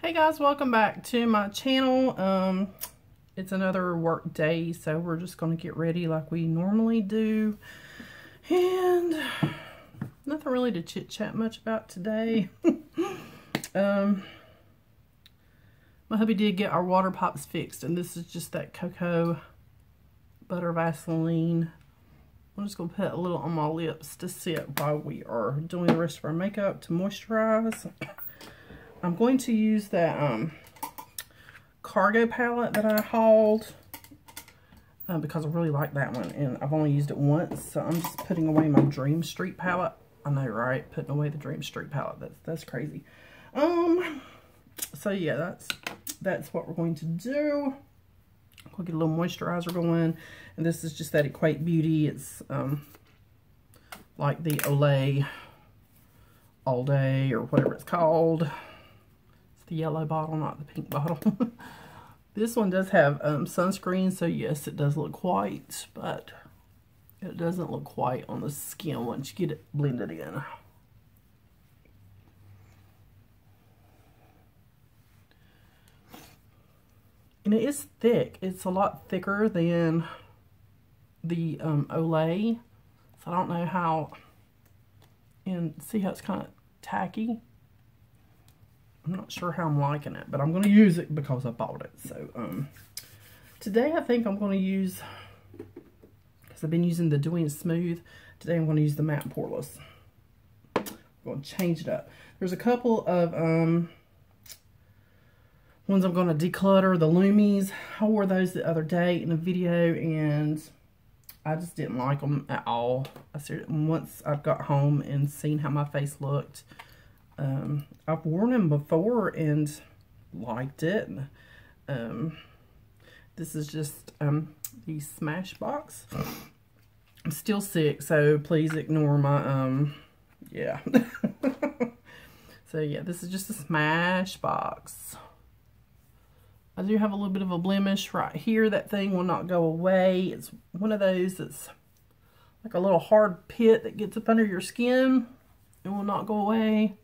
Hey guys, welcome back to my channel. It's another work day, so we're just going to get ready like we normally do. And nothing really to chit chat much about today. My hubby did get our water pipes fixed, and this is just that cocoa butter Vaseline. I'm just going to put a little on my lips to sit while we are doing the rest of our makeup to moisturize. I'm going to use that Cargo palette that I hauled because I really like that one, and I've only used it once, so I'm just putting away my Dream Street palette. I know, right? Putting away the Dream Street palette. That's crazy. So yeah, that's what we're going to do. We'll get a little moisturizer going, and this is just that Equate Beauty. It's like the Olay All Day or whatever it's called. The yellow bottle, not the pink bottle. This one does have sunscreen, so yes, it does look white, but it doesn't look white on the skin once you get it blended in. And it is thick. It's a lot thicker than the Olay, so I don't know how, and see how it's kind of tacky. I'm not sure how I'm liking it, but I'm going to use it because I bought it. So, today I think I'm going to use, because I've been using the Dewy and Smooth, today I'm going to use the Matte Poreless. I'm going to change it up. There's a couple of ones I'm going to declutter, the Loomies. I wore those the other day in a video, and I just didn't like them at all. Once I got home and seen how my face looked, I've worn them before and liked it. This is just the Smashbox. I'm still sick, so please ignore my yeah. So yeah, this is just a Smashbox. I do have a little bit of a blemish right here. That thing will not go away. It's one of those that's like a little hard pit that gets up under your skin and will not go away.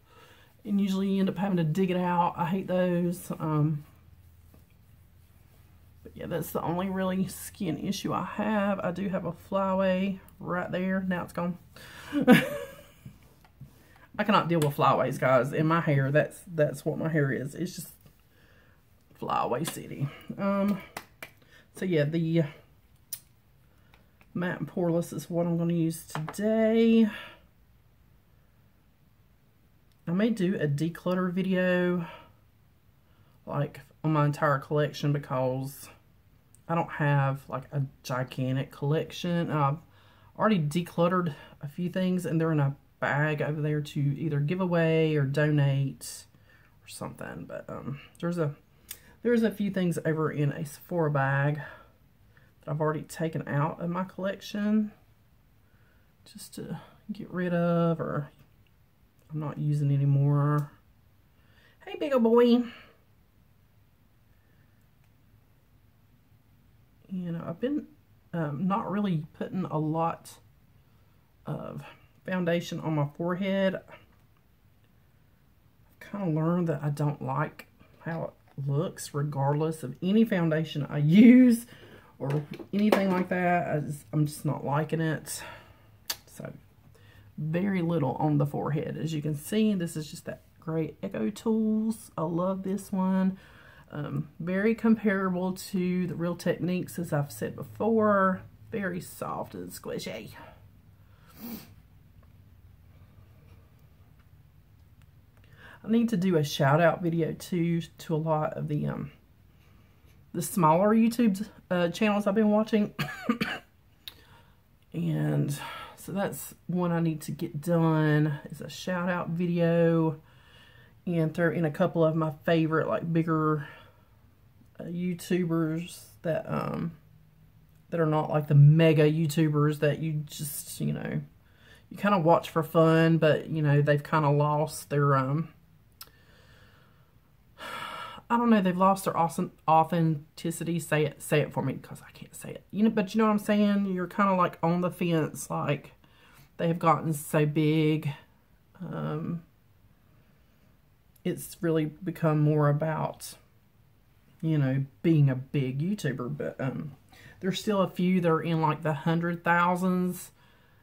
And usually you end up having to dig it out. I hate those. But yeah, that's the only really skin issue I have. I do have a flyaway right there. Now it's gone. I cannot deal with flyaways, guys. In my hair, that's what my hair is. It's just flyaway city. So yeah, the Matte Poreless is what I'm going to use today. I may do a declutter video, like, on my entire collection, because I don't have, like, a gigantic collection. I've already decluttered a few things, and they're in a bag over there to either give away or donate or something. But there's a few things over in a Sephora bag that I've already taken out of my collection just to get rid of, or I'm not using anymore. Hey, big old boy. You know, I've been not really putting a lot of foundation on my forehead. I've kind of learned that I don't like how it looks, regardless of any foundation I use or anything like that. I'm just not liking it. So very little on the forehead. As you can see, this is just that great Echo Tools. I love this one. Very comparable to the Real Techniques, as I've said before. Very soft and squishy. I need to do a shout out video too to a lot of the smaller YouTube channels I've been watching. And so that's one I need to get done, is a shout out video, and throw in a couple of my favorite, like, bigger YouTubers that that are not like the mega YouTubers that you just, you know, you kind of watch for fun, but, you know, they've kind of lost their I don't know, they've lost their awesome authenticity. Say it for me, because I can't say it. You know, but you know what I'm saying? You're kind of like on the fence, like, they have gotten so big. it's really become more about, you know, being a big YouTuber. But there's still a few that are in like the 100,000s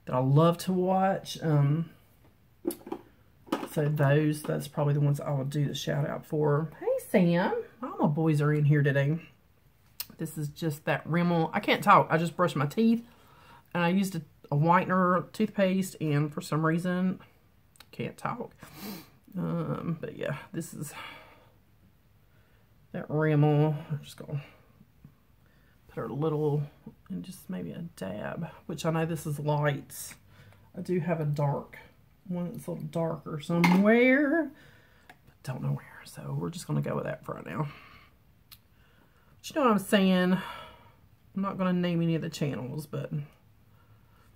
that I love to watch. So that's probably the ones I would do the shout out for. Hey Sam, all my boys are in here today. This is just that Rimmel. I can't talk. I just brushed my teeth and I used a whitener toothpaste, and for some reason can't talk. But yeah, this is that Rimmel. I'm just gonna put a little and just maybe a dab, which I know this is light. I do have a dark one that's a little darker somewhere, but don't know where, so we're just gonna go with that for right now. But you know what I'm saying? I'm not gonna name any of the channels, but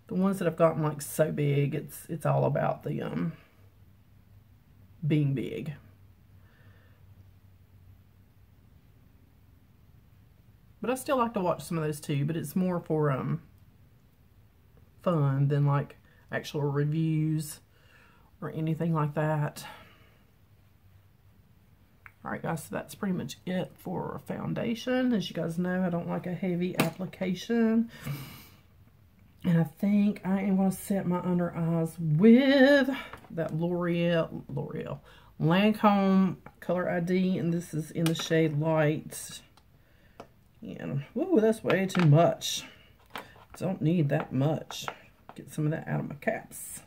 the ones that have gotten like so big, it's all about the being big. But I still like to watch some of those too, but it's more for fun than like actual reviews or anything like that. Alright guys, so that's pretty much it for foundation. As you guys know, I don't like a heavy application. And I think I am going to set my under eyes with that L'Oreal Lancome Color ID, and this is in the shade Light. And, whoa, that's way too much. Don't need that much. Get some of that out of my caps.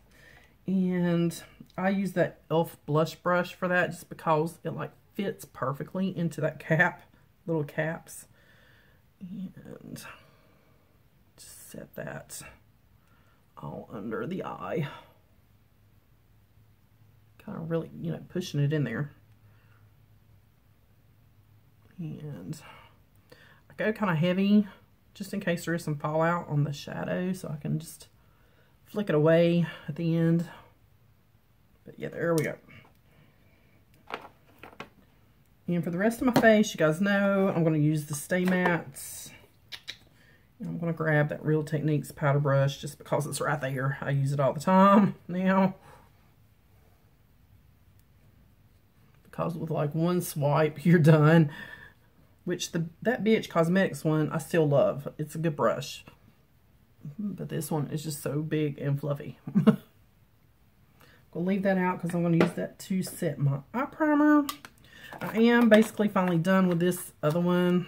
And I use that e.l.f. blush brush for that just because it like fits perfectly into that cap, little caps. And just set that all under the eye. Kind of really, you know, pushing it in there. And I go kind of heavy just in case there is some fallout on the shadow, so I can just flick it away at the end. But yeah, there we go. And for the rest of my face, you guys know I'm going to use the Stay Mattes. And I'm going to grab that Real Techniques powder brush just because it's right there. I use it all the time now. Because with like one swipe, you're done. Which that BH Cosmetics one, I still love. It's a good brush. But this one is just so big and fluffy. I'm going to leave that out because I'm going to use that to set my eye primer. I am basically finally done with this other one.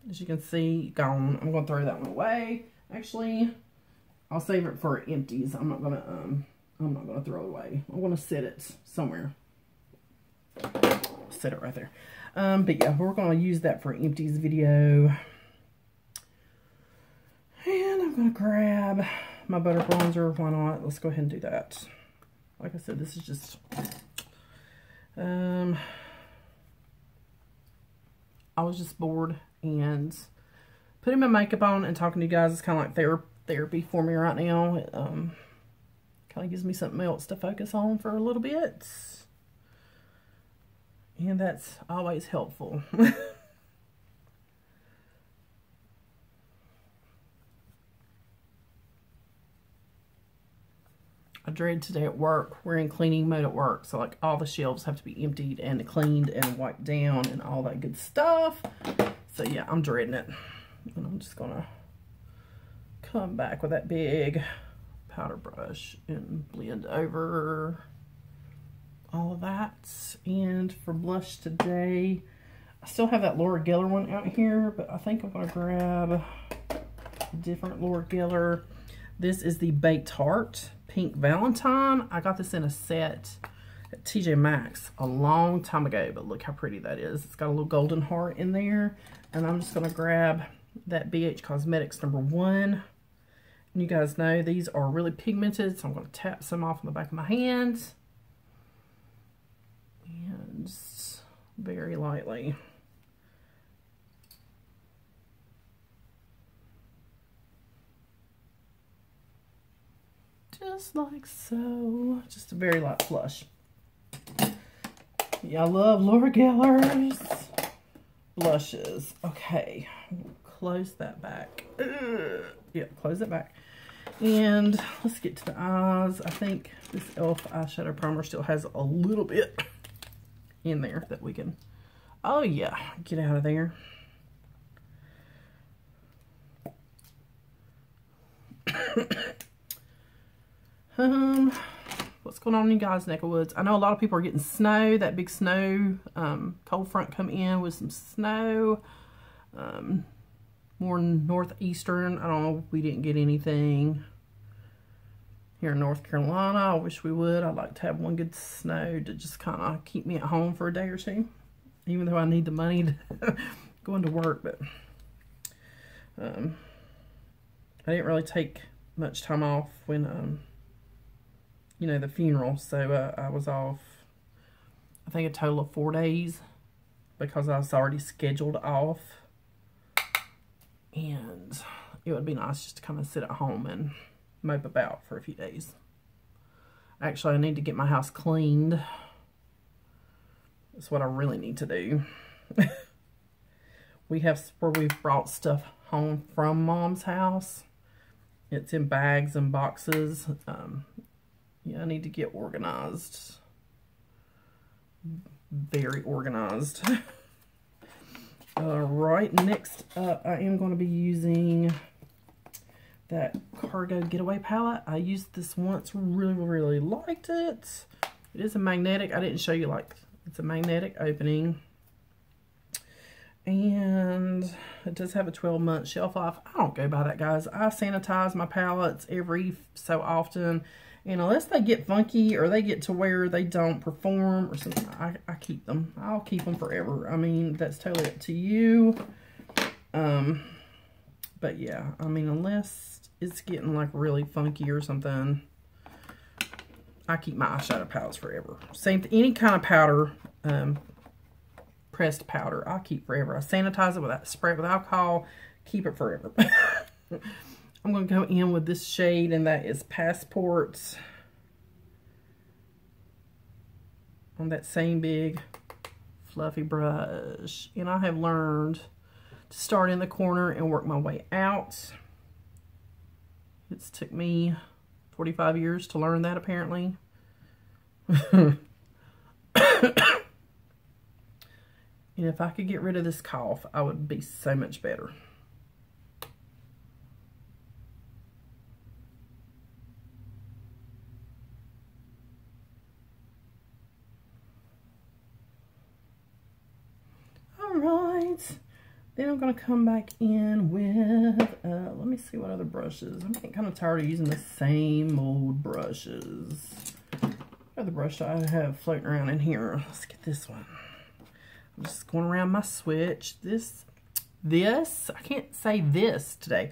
As you can see, gone. I'm going to throw that one away. Actually, I'll save it for empties. I'm not going to throw it away. I'm going to set it somewhere. Set it right there. But yeah, we're going to use that for empties video. And I'm going to grab my butter bronzer. Why not? Let's go ahead and do that. Like I said, this is just I was just bored, and putting my makeup on and talking to you guys is kind of like therapy for me right now. It kind of gives me something else to focus on for a little bit. And that's always helpful. I dread today at work. We're in cleaning mode at work. So like all the shelves have to be emptied and cleaned and wiped down and all that good stuff. So yeah, I'm dreading it. And I'm just gonna come back with that big powder brush and blend over all of that. And for blush today, I still have that Laura Geller one out here, but I think I'm gonna grab a different Laura Geller. This is the Baked Heart Pink Valentine. I got this in a set at TJ Maxx a long time ago, but look how pretty that is. It's got a little golden heart in there. And I'm just gonna grab that BH Cosmetics #1. And you guys know these are really pigmented, so I'm gonna tap some off on the back of my hands. And just very lightly. Just like so. Just a very light flush. Yeah, I love Laura Geller's blushes. Okay, close that back. Yeah, close it back. And let's get to the eyes. I think this e.l.f. eyeshadow primer still has a little bit in there that we can, oh yeah, get out of there. What's going on in you guys' neck of woods? I know a lot of people are getting snow, that big snow, cold front come in with some snow, more northeastern. I don't know, we didn't get anything here in North Carolina. I wish we would. I'd like to have one good snow to just kind of keep me at home for a day or two, even though I need the money to go into work. But I didn't really take much time off when you know, the funeral, so I was off, I think, a total of 4 days because I was already scheduled off, and it would be nice just to kind of sit at home and mope about for a few days. Actually, I need to get my house cleaned. That's what I really need to do. We have where we've brought stuff home from Mom's house. It's in bags and boxes. Yeah, I need to get organized. Very organized. Alright, next up, I am going to be using that Cargo Getaway palette. I used this once, really liked it. It is a magnetic. I didn't show you, like, it's a magnetic opening. And it does have a 12-month shelf life. I don't go by that, guys. I sanitize my palettes every so often. And unless they get funky or they get to where they don't perform or something, I keep them. I'll keep them forever. I mean, that's totally up to you. But yeah, I mean, unless it's getting like really funky or something, I keep my eyeshadow palettes forever. Same thing, any kind of powder, pressed powder, I'll keep forever. I sanitize it with that, spray it with alcohol, keep it forever. I'm going to go in with this shade, and that is Passport, on that same big fluffy brush. And I have learned to start in the corner and work my way out. It's took me 45 years to learn that, apparently. And if I could get rid of this cough, I would be so much better. Alright, then I'm going to come back in with, let me see what other brushes. I'm getting kind of tired of using the same old brushes. What other brush do I have floating around in here? Let's get this one. I'm just going around my switch. This, I can't say this today,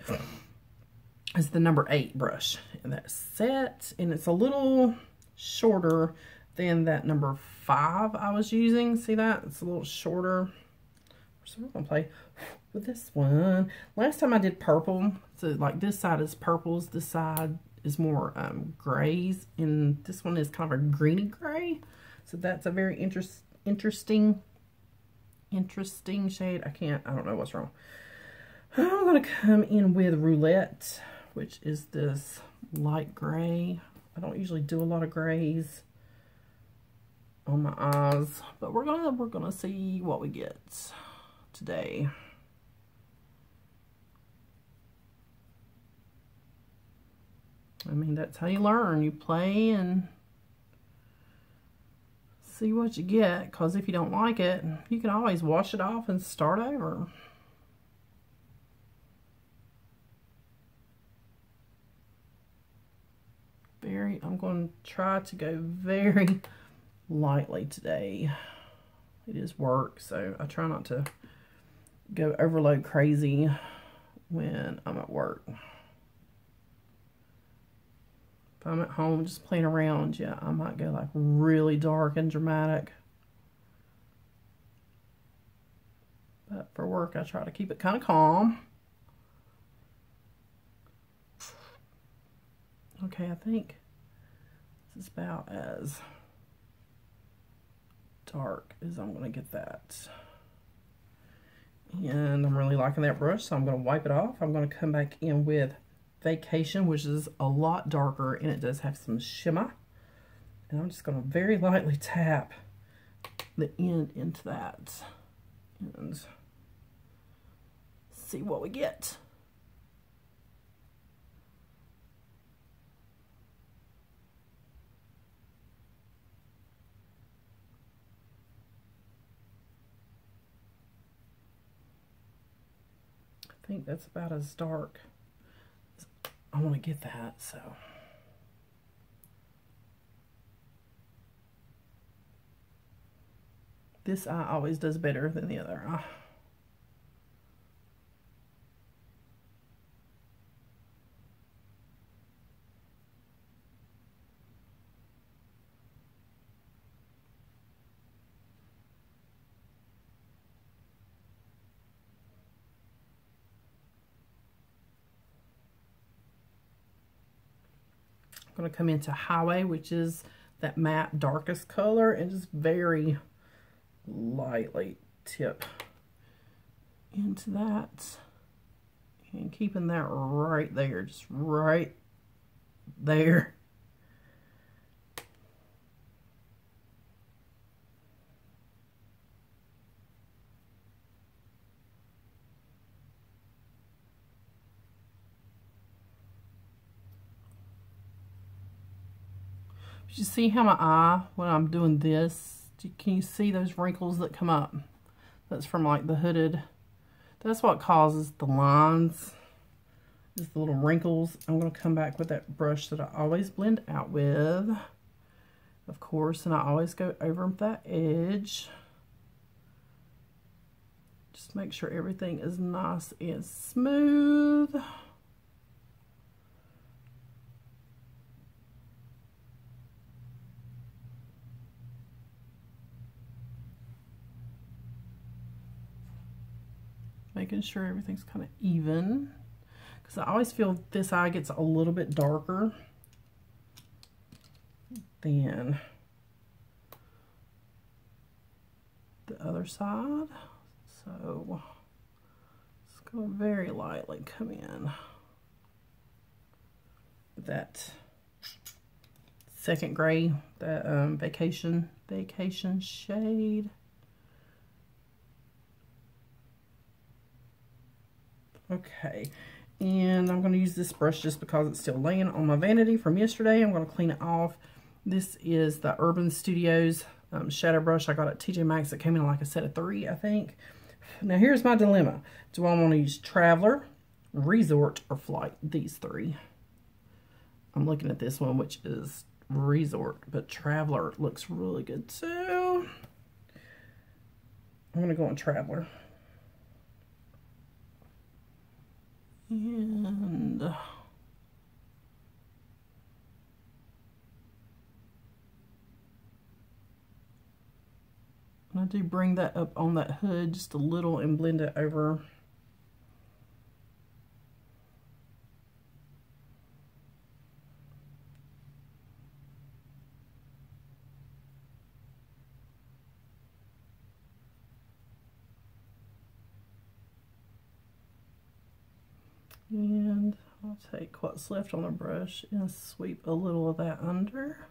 is the number 8 brush. And that's set, and it's a little shorter than that number 5 I was using. See that? It's a little shorter. So we're going to play with this one. Last time I did purple, so like this side is purples, this side is more grays, and this one is kind of a greeny gray. So that's a very interesting shade. I don't know what's wrong. I'm going to come in with Roulette, which is this light gray. I don't usually do a lot of grays on my eyes, but we're gonna see what we get today. I mean, that's how you learn. You play and see what you get, because if you don't like it, you can always wash it off and start over. I'm going to try to go very lightly today. It is work, so I try not to go overload crazy when I'm at work. If I'm at home just playing around, yeah, I might go like really dark and dramatic. But for work, I try to keep it kind of calm. Okay, I think this is about as dark as I'm going to get that. And I'm really liking that brush, so I'm going to wipe it off. I'm going to come back in with Vacation, which is a lot darker, and it does have some shimmer. And I'm just going to very lightly tap the end into that and see what we get. I think that's about as dark as I want to get that, so. This eye always does better than the other eye. I'm going to come into Highway, which is that matte darkest color, and just very lightly tip into that and keeping that right there, just right there. You see how my eye, when I'm doing this, can you see those wrinkles that come up? That's from like the hooded. That's what causes the lines, is the little wrinkles. I'm going to come back with that brush that I always blend out with, of course, and I always go over that edge. Just make sure everything is nice and smooth. Making sure everything's kind of even, because I always feel this eye gets a little bit darker than the other side. So just go very lightly come in with that second gray, that vacation shade. Okay, and I'm going to use this brush just because it's still laying on my vanity from yesterday. I'm going to clean it off. This is the Urban Studios shadow brush I got at TJ Maxx. That came in like a set of 3, I think. Now here's my dilemma. Do I want to use Traveler, Resort, or Flight? These 3. I'm looking at this one, which is Resort, but Traveler looks really good too. I'm going to go on Traveler. And I do bring that up on that hood just a little and blend it over. And I'll take what's left on the brush and sweep a little of that under.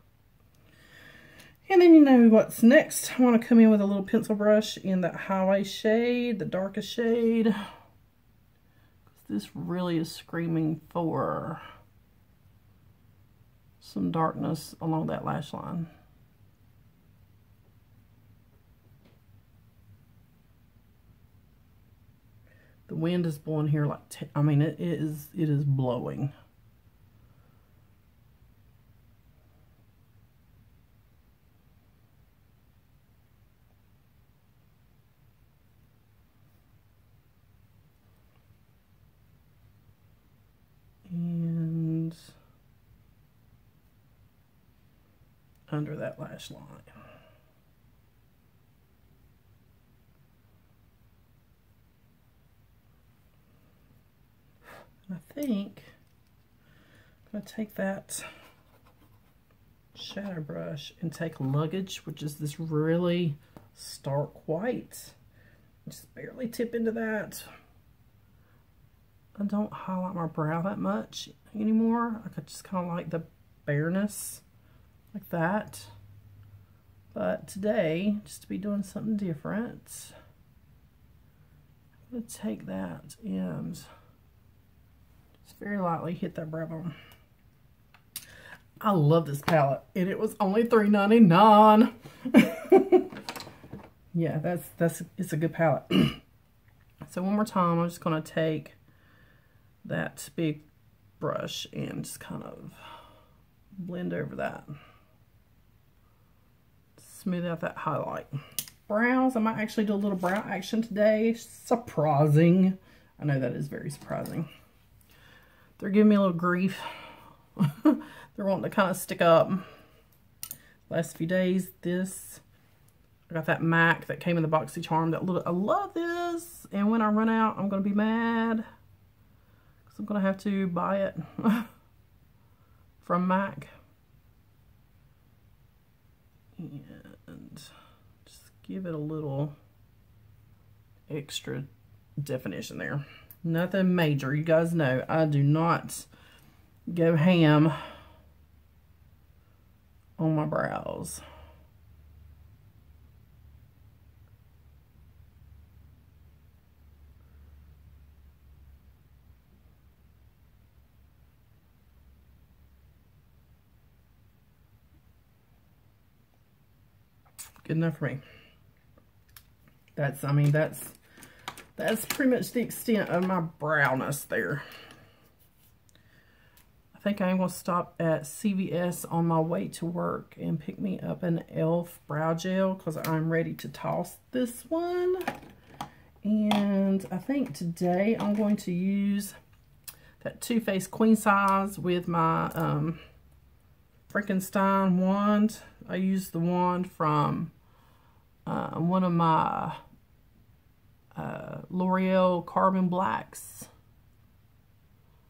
And then you know what's next. I want to come in with a little pencil brush in that Highway shade, the darkest shade. This really is screaming for some darkness along that lash line. The wind is blowing here like, I mean, it is blowing. And under that lash line. I think I'm going to take that shadow brush and take Luggage, which is this really stark white. Just barely tip into that. I don't highlight my brow that much anymore. I could just kind of like the bareness like that. But today, just to be doing something different, I'm going to take that and just very lightly hit that brow bone. I love this palette, and it was only $3.99. Yeah, it's a good palette. So one more time, I'm just going to take that big brush and just kind of blend over that. Smooth out that highlight. Brows, I might actually do a little brow action today. Surprising. I know that is very surprising. They're giving me a little grief. They're wanting to kind of stick up. Last few days, I got that MAC that came in the BoxyCharm. I love this. And when I run out, I'm going to be mad. Because I'm going to have to buy it from MAC. And just give it a little extra definition there. Nothing major. You guys know I do not go ham on my brows. Good enough for me. That's pretty much the extent of my browness there. I think I'm going to stop at CVS on my way to work and pick me up an e.l.f. brow gel because I'm ready to toss this one. And I think today I'm going to use that Too Faced Queen Size with my Frankenstein wand. I used the wand from one of my L'Oreal Carbon Blacks,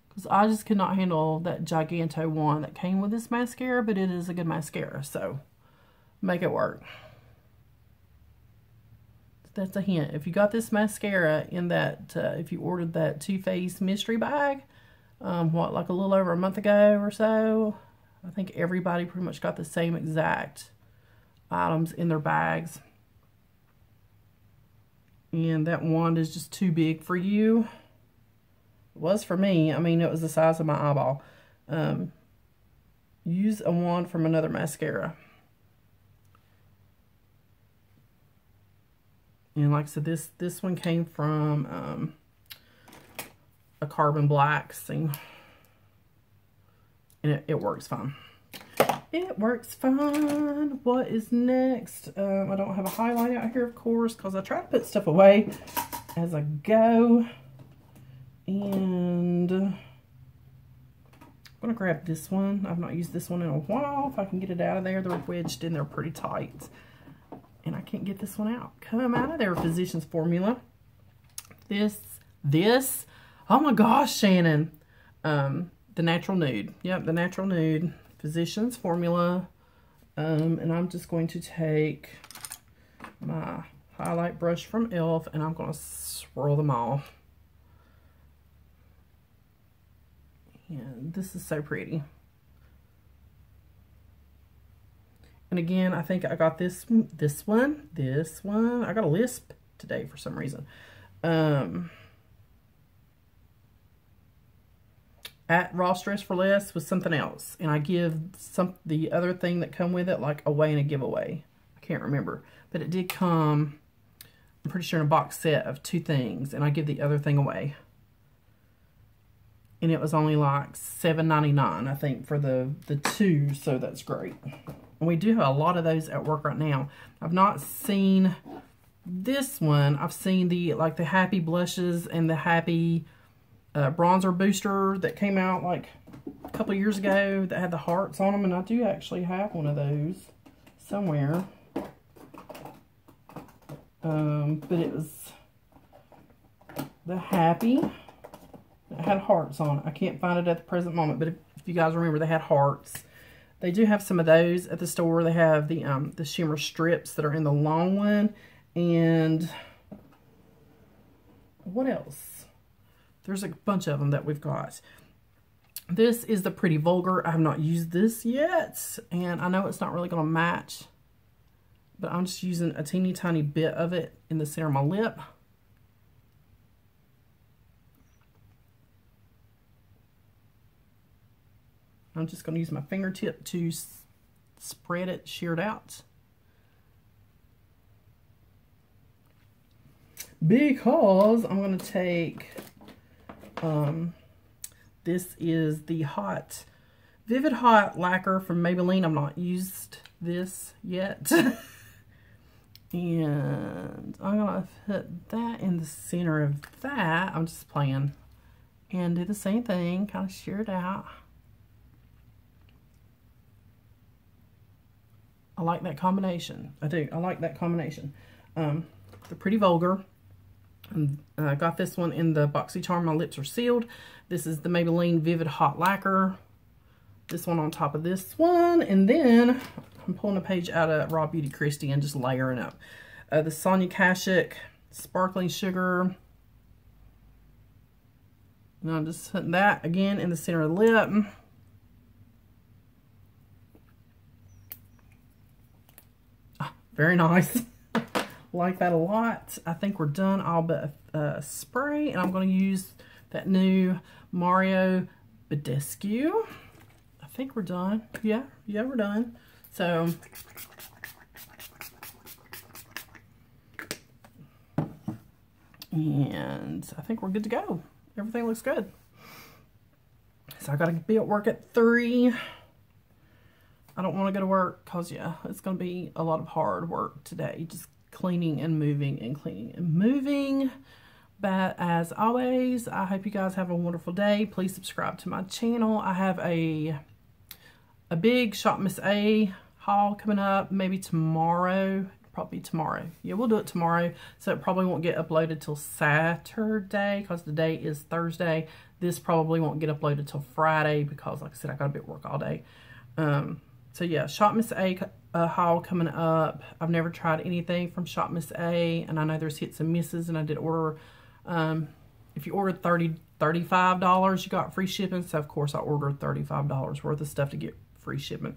because I just could not handle that Giganto one that came with this mascara, but it is a good mascara, so make it work. That's a hint. If you got this mascara in that, if you ordered that Too Faced mystery bag, like a little over a month ago or so, I think everybody pretty much got the same exact items in their bags. And that wand is just too big for you. It was for me. I mean, it was the size of my eyeball. Use a wand from another mascara. And like I said, this one came from a Carbon Black thing. And it works fine. It works fine. What is next? I don't have a highlight out here, of course, because I try to put stuff away as I go. And I'm going to grab this one. I've not used this one in a while. If I can get it out of there, they're wedged in there pretty tight. And I can't get this one out. Come out of there, Physicians Formula. This. Oh my gosh, Shannon. The Natural Nude. Yep, the Natural Nude. Physicians Formula. And I'm just going to take my highlight brush from e.l.f. and I'm going to swirl them all. And this is so pretty. And again, I think I got this one. I got a lisp today for some reason. At Ross Dress for Less with something else. And I give the other thing that come with it like away in a giveaway. I can't remember. But it did come, I'm pretty sure, in a box set of 2 things. And I give the other thing away. And it was only like $7.99, I think, for the 2. So that's great. And we do have a lot of those at work right now. I've not seen this one. I've seen the Happy Blushes and the Happy bronzer booster that came out like a couple of years ago that had the hearts on them, and I do actually have one of those somewhere. But it was the Happy that had hearts on it. I can't find it at the present moment, but if you guys remember, they had hearts. They do have some of those at the store. They have the shimmer strips that are in the long one, and what else? There's a bunch of them that we've got. This is the Pretty Vulgar. I have not used this yet, and I know it's not really going to match but I'm just using a teeny tiny bit of it in the center of my lip. I'm just going to use my fingertip to spread it, shear it out. Because I'm going to take, this is the Vivid Hot Lacquer from Maybelline. I've not used this yet. And I'm going to put that in the center of that. I'm just playing. And do the same thing, kind of shear it out. I like that combination. I do. I like that combination. They're pretty vulgar. I got this one in the BoxyCharm. My lips are sealed. This is the Maybelline Vivid Hot Lacquer. This one on top of this one. And then I'm pulling a page out of Raw Beauty Christie and just layering up. The Sonia Kashuk Sparkling Sugar. And I'm just putting that again in the center of the lip. Very nice. Like that a lot. I think we're done all but spray, and I'm going to use that new Mario Badescu. I think we're done. Yeah, we're done. So and I think we're good to go. Everything looks good. So I got to be at work at 3. I don't want to go to work because, yeah, it's going to be a lot of hard work today. Just cleaning and moving and cleaning and moving. But as always, I hope you guys have a wonderful day. Please subscribe to my channel. I have a big Shop Miss A haul coming up, maybe tomorrow. Probably tomorrow. Yeah, we'll do it tomorrow. So it probably won't get uploaded till Saturday because the day is Thursday. This probably won't get uploaded till Friday because, like I said, I got to be at work all day. So yeah, Shop Miss A haul coming up. I've never tried anything from Shop Miss A, and I know there's hits and misses, and I did order, if you ordered $35, you got free shipping. So of course I ordered $35 worth of stuff to get free shipping.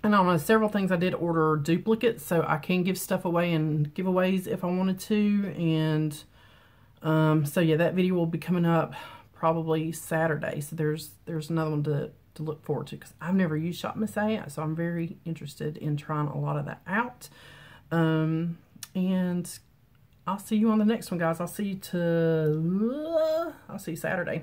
And I don't know, several things I did order duplicates, so I can give stuff away in giveaways if I wanted to. And so yeah, that video will be coming up probably Saturday. So there's another one to look forward to, because I've never used Shop Miss A, so I'm very interested in trying a lot of that out. And I'll see you on the next one, guys. I'll see you Saturday.